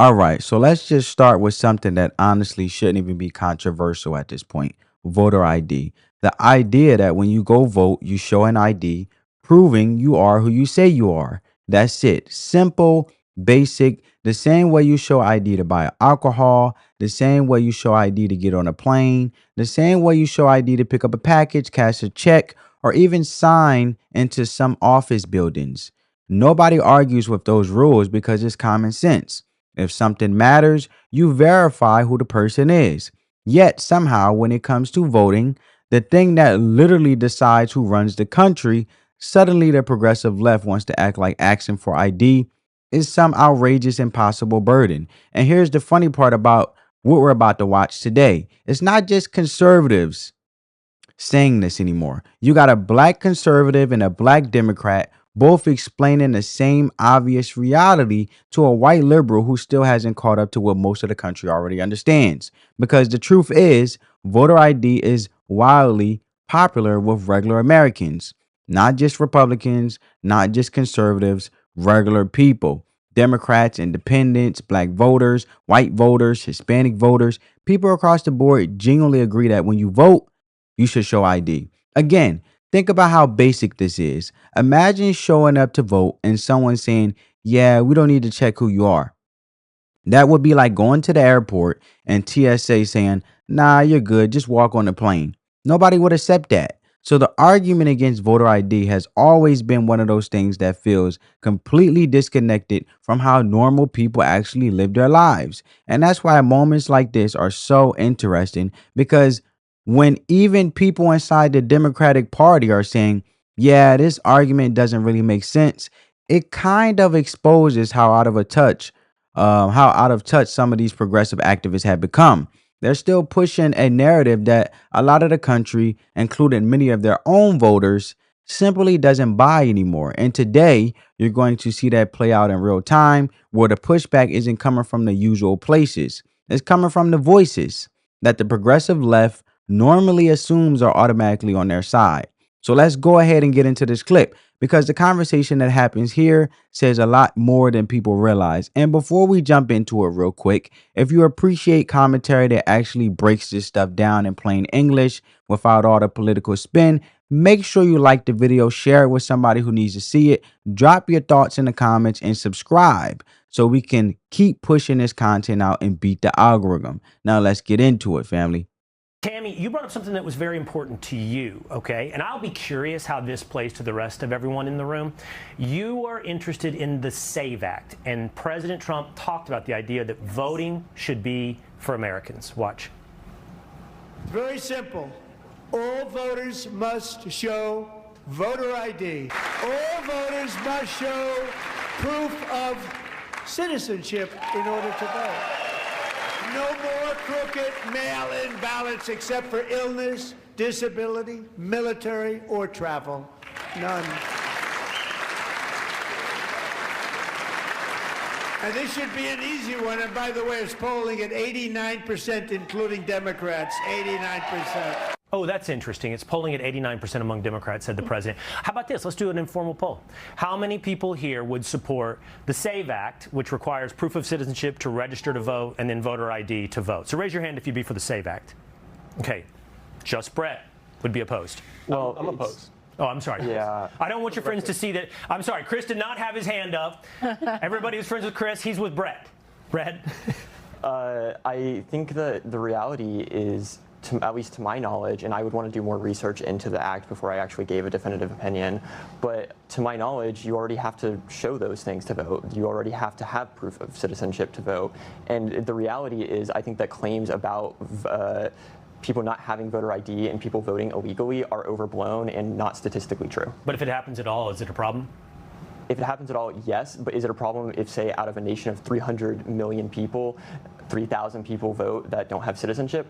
All right, so let's just start with something that honestly shouldn't even be controversial at this point: voter ID. The idea that when you go vote, you show an ID proving you are who you say you are. That's it. Simple, basic, the same way you show ID to buy alcohol, the same way you show ID to get on a plane, the same way you show ID to pick up a package, cash a check, or even sign into some office buildings. Nobody argues with those rules because it's common sense. If something matters, you verify who the person is. Yet, somehow, when it comes to voting, the thing that literally decides who runs the country, suddenly the progressive left wants to act like asking for ID is some outrageous, impossible burden. And here's the funny part about what we're about to watch today: it's not just conservatives saying this anymore. You got a black conservative and a black Democrat both explaining the same obvious reality to a white liberal who still hasn't caught up to what most of the country already understands. Because the truth is, voter ID is wildly popular with regular Americans, not just Republicans, not just conservatives, regular people. Democrats, independents, black voters, white voters, Hispanic voters, people across the board genuinely agree that when you vote, you should show ID. Again, think about how basic this is. Imagine showing up to vote and someone saying, "Yeah, we don't need to check who you are." That would be like going to the airport and TSA saying, "Nah, you're good, just walk on the plane." Nobody would accept that. So the argument against voter ID has always been one of those things that feels completely disconnected from how normal people actually live their lives. And that's why moments like this are so interesting, because when even people inside the Democratic Party are saying, "Yeah, this argument doesn't really make sense," it kind of exposes how out of touch some of these progressive activists have become. They're still pushing a narrative that a lot of the country, including many of their own voters, simply doesn't buy anymore. And today, you're going to see that play out in real time, where the pushback isn't coming from the usual places. It's coming from the voices that the progressive left normally assumes are automatically on their side. So let's go ahead and get into this clip, because the conversation that happens here says a lot more than people realize. And before we jump into it real quick, if you appreciate commentary that actually breaks this stuff down in plain English without all the political spin, make sure you like the video, share it with somebody who needs to see it, drop your thoughts in the comments, and subscribe so we can keep pushing this content out and beat the algorithm. Now let's get into it, family. Tammy, you brought up something that was very important to you, okay? And I'll be curious how this plays to the rest of everyone in the room. You are interested in the SAVE Act, and President Trump talked about the idea that voting should be for Americans. Watch. Very simple. All voters must show voter ID. All voters must show proof of citizenship in order to vote. No more crooked mail-in ballots except for illness, disability, military, or travel. None. And this should be an easy one. And by the way, it's polling at 89%, including Democrats. 89%. Oh, that's interesting. It's polling at 89% among Democrats, said the president. How about this? Let's do an informal poll. How many people here would support the SAVE Act, which requires proof of citizenship to register to vote and then voter ID to vote? So raise your hand if you'd be for the SAVE Act. Okay. Just Brett would be opposed. Well, I'm opposed. Oh, I'm sorry. Yeah. I don't want your friends to see that. I'm sorry. Chris did not have his hand up. Everybody who's friends with Chris, he's with Brett. Brett? I think that the reality is, at least to my knowledge, and I would want to do more research into the act before I actually gave a definitive opinion, but to my knowledge, you already have to show those things to vote. You already have to have proof of citizenship to vote. And the reality is, I think that claims about people not having voter ID and people voting illegally are overblown and not statistically true. But if it happens at all, is it a problem? If it happens at all, yes, but is it a problem if, say, out of a nation of 300 million people, 3,000 people vote that don't have citizenship?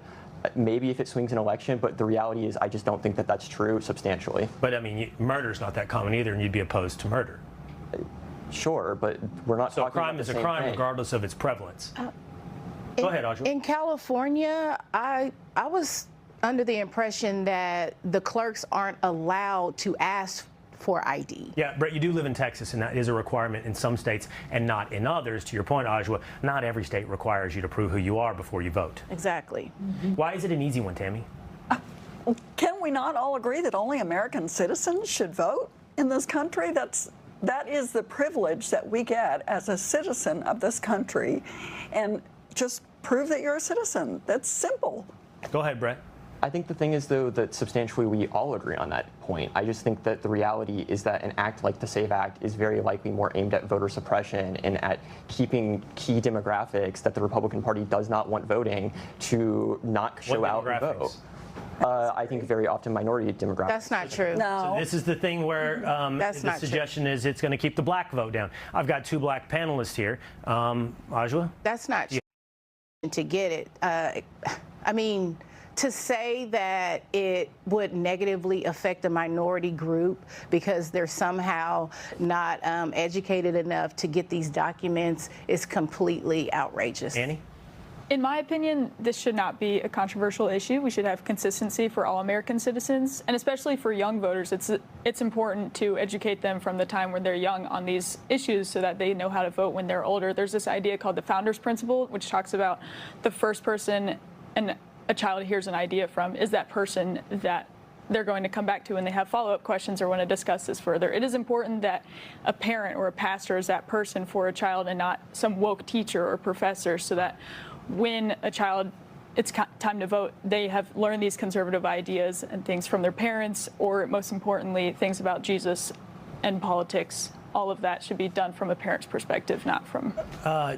Maybe if it swings an election, but the reality is I just don't think that that's true substantially. But I mean, murder's not that common either, and you'd be opposed to murder. Sure, but we're not So a talking crime about is the a same crime thing. regardless of its prevalence. Go ahead, Audrey. In California, I was under the impression that the clerks aren't allowed to ask for ID. Yeah, Brett, you do live in Texas, and that is a requirement in some states and not in others. To your point, Ajwa, not every state requires you to prove who you are before you vote. Exactly. Why is it an easy one, Tammy? Can we not all agree that only American citizens should vote in this country? That is the privilege that we get as a citizen of this country. And just prove that you're a citizen. That's simple. Go ahead, Brett. I think the thing is, though, that substantially we all agree on that point. I just think that the reality is that an act like the SAVE Act is very likely more aimed at voter suppression and at keeping key demographics that the Republican Party does not want voting to not show out and vote. I think very often minority demographics. That's not true. No. So this is the thing where the suggestion is it's going to keep the black vote down. I've got two black panelists here. Ajwa? That's not true. To get it. I mean, to say that it would negatively affect a minority group because they're somehow not educated enough to get these documents is completely outrageous. Annie? In my opinion, this should not be a controversial issue. We should have consistency for all American citizens, and especially for young voters. It's important to educate them from the time when they're young on these issues so that they know how to vote when they're older. There's this idea called the Founders Principle, which talks about the first person and a child hears an idea from is that person that they're going to come back to when they have follow-up questions or want to discuss this further. It is important that a parent or a pastor is that person for a child and not some woke teacher or professor, so that when a child, it's time to vote, they have learned these conservative ideas and things from their parents, or most importantly, things about Jesus and politics. All of that should be done from a parent's perspective, not from...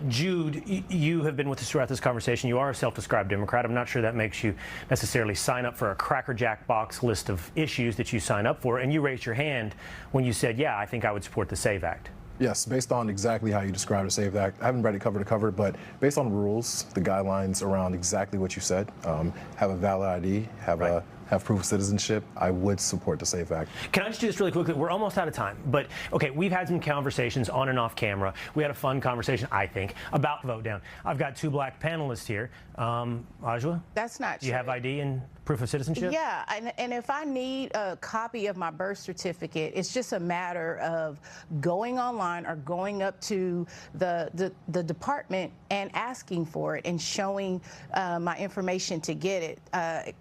Jude, you have been with us throughout this conversation. You are a self-described Democrat. I'm not sure that makes you necessarily sign up for a Cracker Jack box list of issues that you sign up for. And you raised your hand when you said, yeah, I think I would support the SAVE Act. Yes, based on exactly how you described the SAVE Act. I haven't read it cover to cover, but based on the rules, the guidelines around exactly what you said, have a valid ID, have proof of citizenship, I would support the SAVE Act. Can I just do this really quickly? We're almost out of time, but okay, we've had some conversations on and off camera. We had a fun conversation, I think, about vote down. I've got two black panelists here. Ajwa? That's not true. Do you have ID and proof of citizenship? Yeah, and if I need a copy of my birth certificate, it's just a matter of going online or going up to the department and asking for it and showing my information to get it.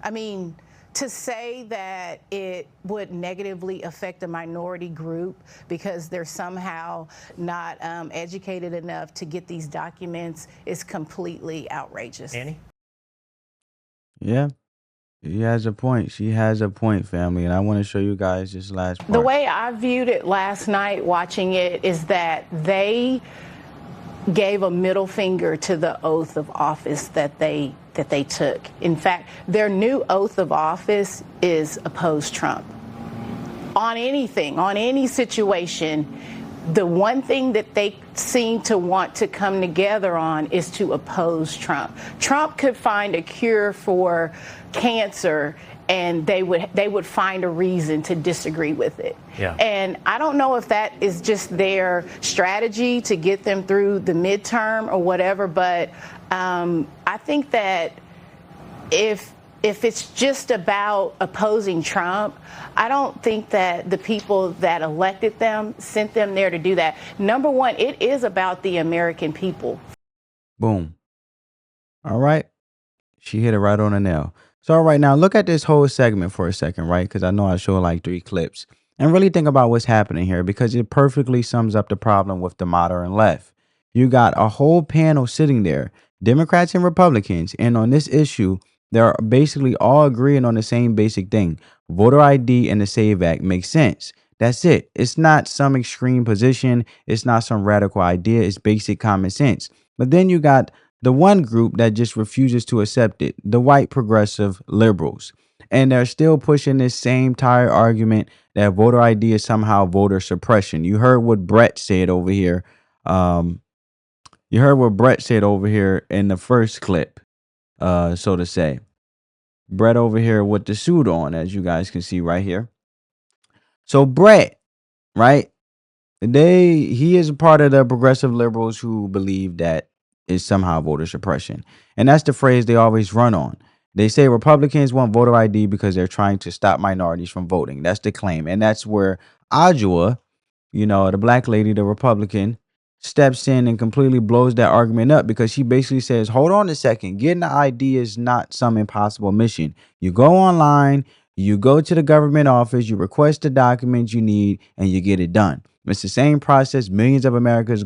I mean, to say that it would negatively affect a minority group because they're somehow not educated enough to get these documents is completely outrageous. Annie? Yeah. She has a point. She has a point, family. And I want to show you guys this last part. The way I viewed it last night watching it is that they gave a middle finger to the oath of office that they took. In fact, their new oath of office is oppose Trump. On anything, on any situation, the one thing that they seem to want to come together on is to oppose Trump. Trump could find a cure for cancer and they would find a reason to disagree with it. Yeah. And I don't know if that is just their strategy to get them through the midterm or whatever, but I think that if it's just about opposing Trump, I don't think that the people that elected them sent them there to do that. Number one, it is about the American people. Boom. All right. She hit it right on the nail. So, all right, now look at this whole segment for a second, right? Because I know I showed like 3 clips. And really think about what's happening here, because it perfectly sums up the problem with the modern left. You got a whole panel sitting there, Democrats and Republicans, and on this issue, they're basically all agreeing on the same basic thing. Voter ID and the SAVE Act makes sense. That's it. It's not some extreme position. It's not some radical idea. It's basic common sense. But then you got the one group that just refuses to accept it, the white progressive liberals. And they're still pushing this same tired argument that voter ID is somehow voter suppression. You heard what Brett said over here. You heard what Brett said over here in the first clip, so to say. Brett over here with the suit on, as you guys can see right here. So Brett, right? He is a part of the progressive liberals who believe that is somehow voter suppression. And that's the phrase they always run on. They say Republicans want voter ID because they're trying to stop minorities from voting. That's the claim. And that's where Adjua, the black lady, the Republican, steps in and completely blows that argument up because she basically says, hold on a second, getting the ID is not some impossible mission. You go online, you go to the government office, you request the documents you need, and you get it done. It's the same process millions of Americans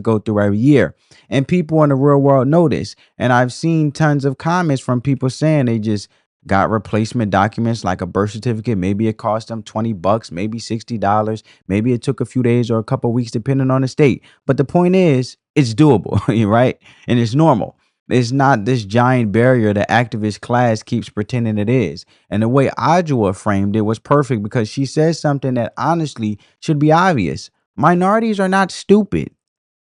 go through every year. And people in the real world know this. And I've seen tons of comments from people saying they just got replacement documents like a birth certificate. Maybe it cost them $20, maybe $60. Maybe it took a few days or a couple of weeks, depending on the state. But the point is, it's doable, right? And it's normal. It's not this giant barrier the activist class keeps pretending it is. And the way Adjua framed it was perfect because she says something that honestly should be obvious. Minorities are not stupid.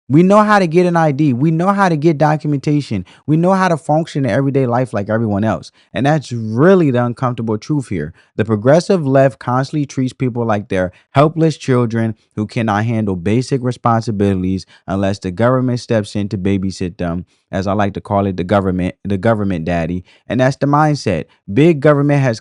We know how to get an ID. We know how to get documentation. We know how to function in everyday life like everyone else. And that's really the uncomfortable truth here. The progressive left constantly treats people like they're helpless children who cannot handle basic responsibilities unless the government steps in to babysit them, as I like to call it, the government daddy. And that's the mindset. Big government has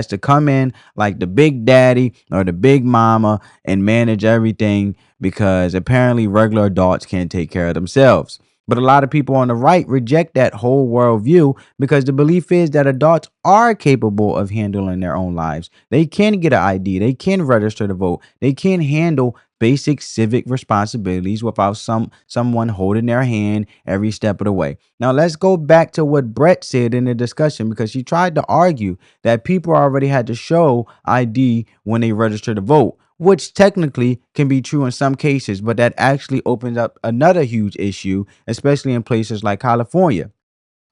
to come in like the big daddy or the big mama and manage everything because apparently regular adults can't take care of themselves. But a lot of people on the right reject that whole worldview because the belief is that adults are capable of handling their own lives. They can get an ID, they can register to vote, they can handle basic civic responsibilities without someone holding their hand every step of the way. Now let's go back to what Brett said in the discussion because she tried to argue that people already had to show ID when they register to vote, which technically can be true in some cases, but that actually opens up another huge issue, especially in places like California.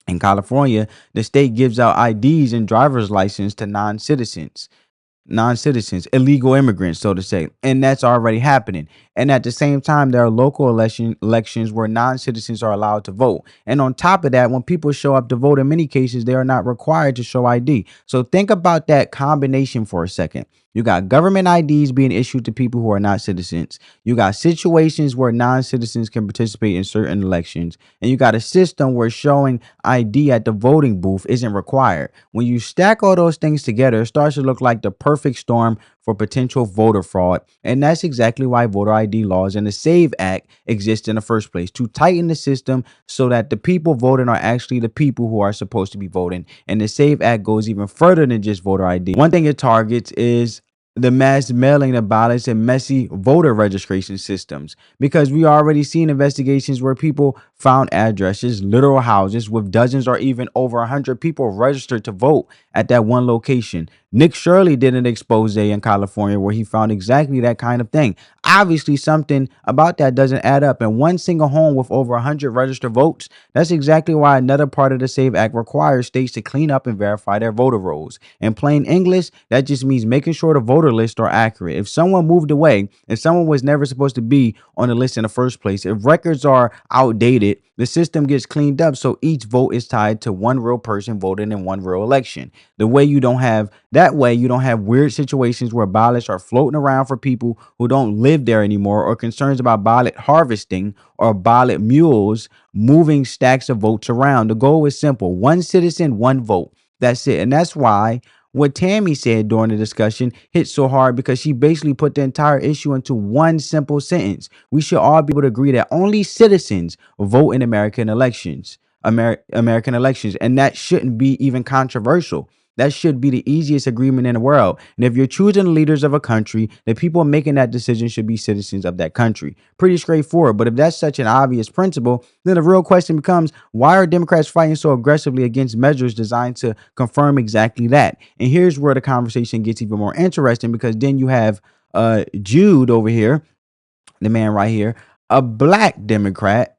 In California, the state gives out IDs and driver's license to non-citizens, illegal immigrants, so to say, and that's already happening. And at the same time, there are local elections where non-citizens are allowed to vote. And on top of that, when people show up to vote, in many cases, they are not required to show ID. So think about that combination for a second. You got government IDs being issued to people who are not citizens. You got situations where non-citizens can participate in certain elections. And you got a system where showing ID at the voting booth isn't required. When you stack all those things together, it starts to look like the perfect storm for potential voter fraud. And that's exactly why voter ID laws and the SAVE Act exist in the first place, to tighten the system so that the people voting are actually the people who are supposed to be voting. And the SAVE Act goes even further than just voter ID. One thing it targets is the mass mailing of ballots and messy voter registration systems, because we already seen investigations where people found addresses, literal houses with dozens or even over 100 people registered to vote at that one location. Nick Shirley did an expose in California where he found exactly that kind of thing. Obviously, something about that doesn't add up. And one single home with over 100 registered votes, that's exactly why another part of the SAVE Act requires states to clean up and verify their voter rolls. In plain English, that just means making sure the voter lists are accurate. If someone moved away, if someone was never supposed to be on the list in the first place, if records are outdated, the system gets cleaned up so each vote is tied to one real person voting in one real election. The way you don't have weird situations where ballots are floating around for people who don't live there anymore, or concerns about ballot harvesting or ballot mules moving stacks of votes around. The goal is simple: one citizen, one vote. That's it. And that's why what Tammy said during the discussion hit so hard, because she basically put the entire issue into one simple sentence. We should all be able to agree that only citizens vote in American elections. American elections. And that shouldn't be even controversial. That should be the easiest agreement in the world. And if you're choosing the leaders of a country, the people making that decision should be citizens of that country. Pretty straightforward. But if that's such an obvious principle, then the real question becomes, why are Democrats fighting so aggressively against measures designed to confirm exactly that? And here's where the conversation gets even more interesting, because then you have Jude over here, the man right here, a black Democrat.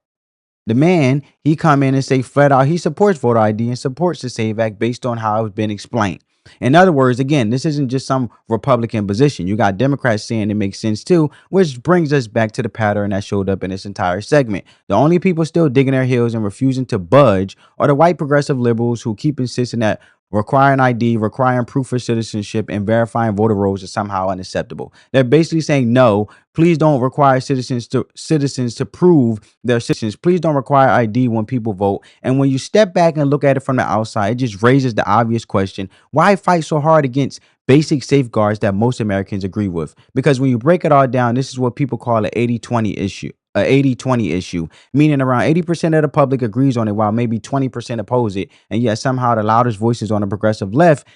The man, he come in and say flat out he supports voter ID and supports the SAVE Act based on how it's been explained. In other words, again, this isn't just some Republican position. You got Democrats saying it makes sense too, which brings us back to the pattern that showed up in this entire segment. The only people still digging their heels and refusing to budge are the white progressive liberals who keep insisting that Requiring ID, requiring proof of citizenship, and verifying voter rolls is somehow unacceptable. They're basically saying, no, please don't require citizens to prove they're citizens. Please don't require ID when people vote. And when you step back and look at it from the outside, it just raises the obvious question: why fight so hard against basic safeguards that most Americans agree with? Because when you break it all down, this is what people call an 80-20 issue. A 80-20 issue, meaning around 80% of the public agrees on it, while maybe 20% oppose it. And yet somehow the loudest voices on the progressive left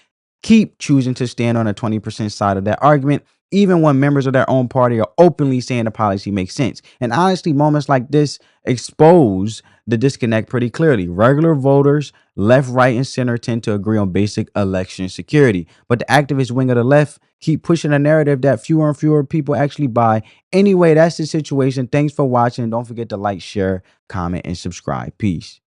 keep choosing to stand on the 20% side of that argument, even when members of their own party are openly saying the policy makes sense. And honestly, moments like this expose the disconnect pretty clearly. Regular voters, left, right, and center, tend to agree on basic election security, but the activist wing of the left keep pushing a narrative that fewer and fewer people actually buy. Anyway, that's the situation. Thanks for watching. Don't forget to like, share, comment, and subscribe. Peace.